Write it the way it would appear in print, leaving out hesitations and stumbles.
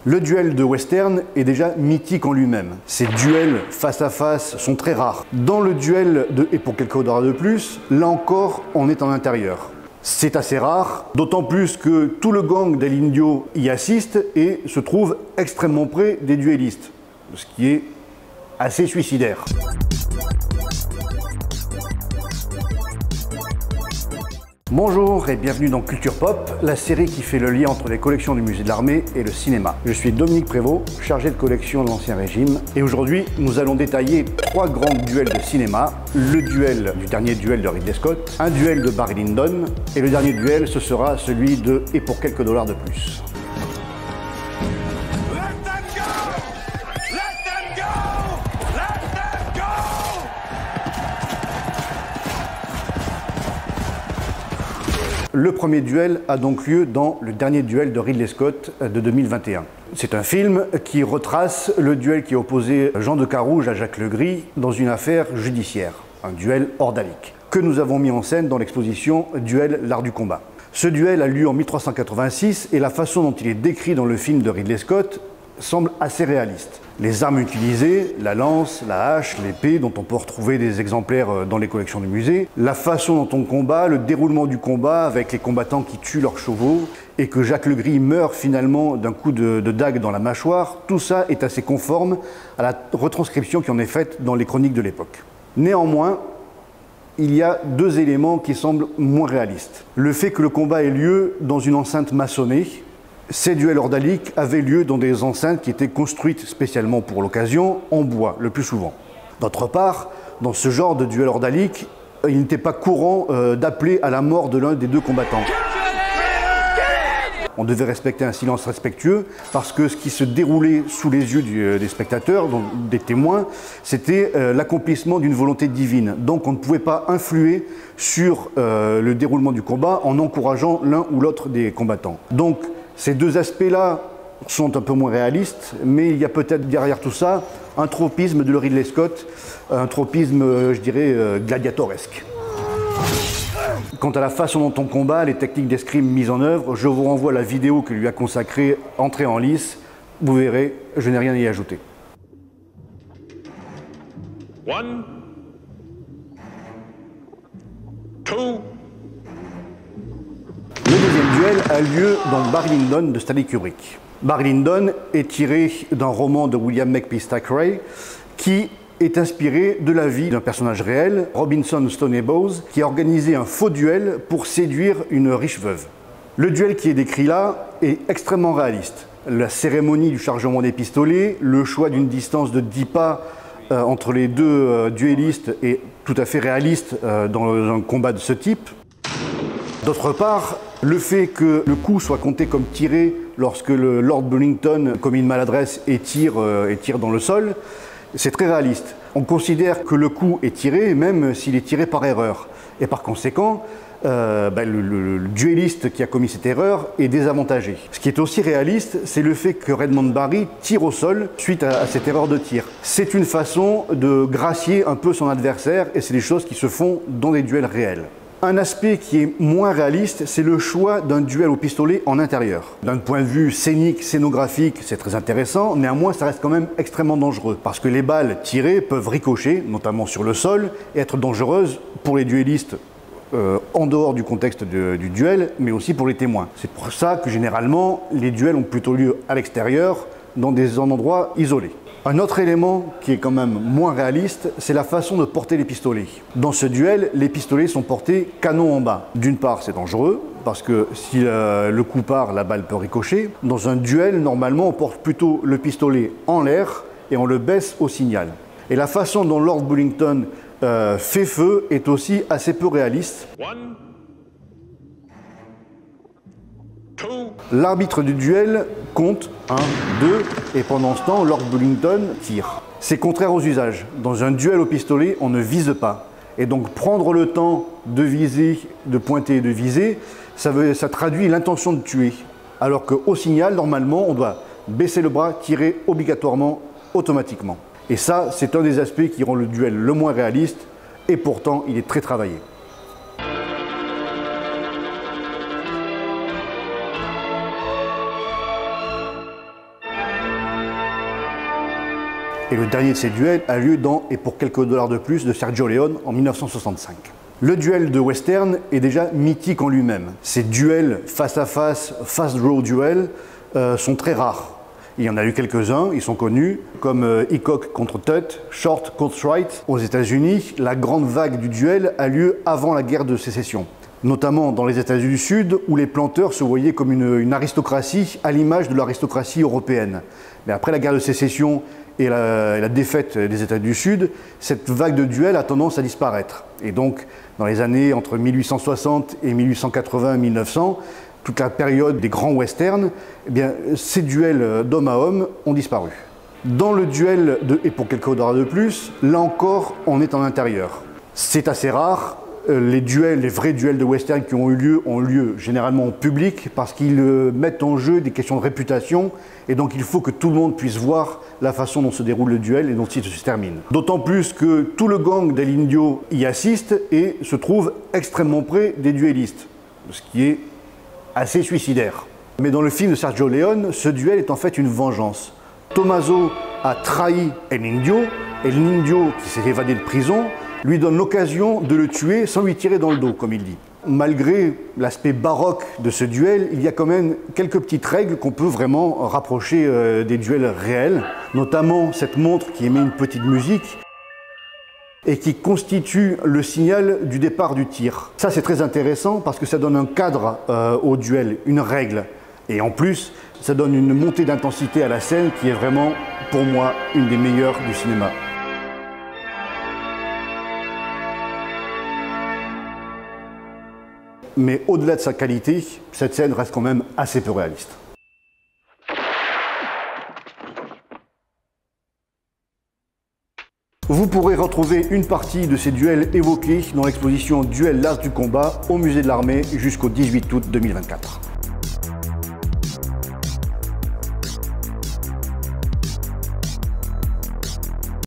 Le duel de western est déjà mythique en lui-même. Ces duels face à face sont très rares. Dans le duel de Et pour quelques dollars de plus, là encore, on est en intérieur. C'est assez rare, d'autant plus que tout le gang d'El Indio y assiste et se trouve extrêmement près des duellistes, ce qui est assez suicidaire. Bonjour et bienvenue dans Culture Pop, la série qui fait le lien entre les collections du musée de l'armée et le cinéma. Je suis Dominique Prévost, chargé de collection de l'Ancien Régime, et aujourd'hui nous allons détailler 3 grands duels de cinéma. Le duel du dernier duel de Ridley Scott, un duel de Barry Lyndon, et le dernier duel ce sera celui de Et pour quelques dollars de plus. Le premier duel a donc lieu dans le dernier duel de Ridley Scott de 2021. C'est un film qui retrace le duel qui opposait Jean de Carouge à Jacques Legris dans une affaire judiciaire, un duel ordalique, que nous avons mis en scène dans l'exposition Duel, l'art du combat. Ce duel a lieu en 1386 et la façon dont il est décrit dans le film de Ridley Scott semble assez réaliste. Les armes utilisées, la lance, la hache, l'épée, dont on peut retrouver des exemplaires dans les collections du musée, la façon dont on combat, le déroulement du combat avec les combattants qui tuent leurs chevaux et que Jacques Legris meurt finalement d'un coup de dague dans la mâchoire, tout ça est assez conforme à la retranscription qui en est faite dans les chroniques de l'époque. Néanmoins, il y a 2 éléments qui semblent moins réalistes. Le fait que le combat ait lieu dans une enceinte maçonnée. Ces duels ordaliques avaient lieu dans des enceintes qui étaient construites spécialement pour l'occasion, en bois, le plus souvent. D'autre part, dans ce genre de duel ordalique, il n'était pas courant d'appeler à la mort de l'un des 2 combattants. On devait respecter un silence respectueux parce que ce qui se déroulait sous les yeux des spectateurs, donc des témoins, c'était l'accomplissement d'une volonté divine. Donc on ne pouvait pas influer sur le déroulement du combat en encourageant l'un ou l'autre des combattants. Donc ces 2 aspects-là sont un peu moins réalistes, mais il y a peut-être derrière tout ça un tropisme de Ridley Scott, un tropisme, je dirais, gladiatoresque. Quant à la façon dont on combat, les techniques d'escrime mises en œuvre, je vous renvoie à la vidéo que lui a consacrée Entrée en lice. Vous verrez, je n'ai rien à y ajouter. One, two. Le deuxième duel a lieu dans Barry Lyndon de Stanley Kubrick. Barry Lyndon est tiré d'un roman de William Makepeace Thackeray qui est inspiré de la vie d'un personnage réel, Robinson Stoney Bowes, qui a organisé un faux duel pour séduire une riche veuve. Le duel qui est décrit là est extrêmement réaliste. La cérémonie du chargement des pistolets, le choix d'une distance de 10 pas entre les 2 duellistes est tout à fait réaliste dans un combat de ce type. D'autre part, le fait que le coup soit compté comme tiré lorsque le Lord Burlington commet une maladresse et tire dans le sol, c'est très réaliste. On considère que le coup est tiré même s'il est tiré par erreur. Et par conséquent, le duelliste qui a commis cette erreur est désavantagé. Ce qui est aussi réaliste, c'est le fait que Redmond Barry tire au sol suite à cette erreur de tir. C'est une façon de gracier un peu son adversaire et c'est des choses qui se font dans des duels réels. Un aspect qui est moins réaliste, c'est le choix d'un duel au pistolet en intérieur. D'un point de vue scénique, scénographique, c'est très intéressant, néanmoins ça reste quand même extrêmement dangereux, parce que les balles tirées peuvent ricocher, notamment sur le sol, et être dangereuses pour les duellistes en dehors du contexte du duel, mais aussi pour les témoins. C'est pour ça que généralement, les duels ont plutôt lieu à l'extérieur, dans des endroits isolés. Un autre élément qui est quand même moins réaliste, c'est la façon de porter les pistolets. Dans ce duel, les pistolets sont portés canon en bas. D'une part, c'est dangereux, parce que si le coup part, la balle peut ricocher. Dans un duel, normalement, on porte plutôt le pistolet en l'air et on le baisse au signal. Et la façon dont Lord Burlington fait feu est aussi assez peu réaliste. One, two. L'arbitre du duel compte 1, 2, et pendant ce temps, Lord Burlington tire. C'est contraire aux usages. Dans un duel au pistolet, on ne vise pas. Et donc prendre le temps de viser, de pointer et de viser, ça traduit l'intention de tuer. Alors qu'au signal, normalement, on doit baisser le bras, tirer obligatoirement, automatiquement. Et ça, c'est un des aspects qui rend le duel le moins réaliste, et pourtant, il est très travaillé. Et le dernier de ces duels a lieu dans Et pour quelques dollars de plus de Sergio Leone en 1965. Le duel de western est déjà mythique en lui-même. Ces duels face à face, fast draw duels, sont très rares. Il y en a eu quelques-uns, ils sont connus, comme Hickok contre Tutt, Short contre Wright. Aux États-Unis, la grande vague du duel a lieu avant la guerre de sécession, notamment dans les États du Sud, où les planteurs se voyaient comme une aristocratie à l'image de l'aristocratie européenne. Mais après la guerre de sécession et la défaite des États du Sud, cette vague de duel a tendance à disparaître. Et donc, dans les années entre 1860 et 1880-1900, toute la période des grands westerns, eh bien, ces duels d'homme à homme ont disparu. Dans le duel de Et pour quelques dollars de plus, là encore, on est en intérieur. C'est assez rare. Les vrais duels de western qui ont lieu généralement en public parce qu'ils mettent en jeu des questions de réputation et donc il faut que tout le monde puisse voir la façon dont se déroule le duel et dont il se termine. D'autant plus que tout le gang del Indio y assiste et se trouve extrêmement près des duellistes, ce qui est assez suicidaire. Mais dans le film de Sergio Leone, ce duel est en fait une vengeance. Tommaso a trahi El Indio et l'Indio, qui s'est évadé de prison, lui donne l'occasion de le tuer sans lui tirer dans le dos, comme il dit. Malgré l'aspect baroque de ce duel, il y a quand même quelques petites règles qu'on peut vraiment rapprocher des duels réels, notamment cette montre qui émet une petite musique et qui constitue le signal du départ du tir. Ça, c'est très intéressant parce que ça donne un cadre au duel, une règle. Et en plus, ça donne une montée d'intensité à la scène qui est vraiment, pour moi, une des meilleures du cinéma. Mais au-delà de sa qualité, cette scène reste quand même assez peu réaliste. Vous pourrez retrouver une partie de ces duels évoqués dans l'exposition Duel l'Art du combat au musée de l'Armée jusqu'au 18 août 2024.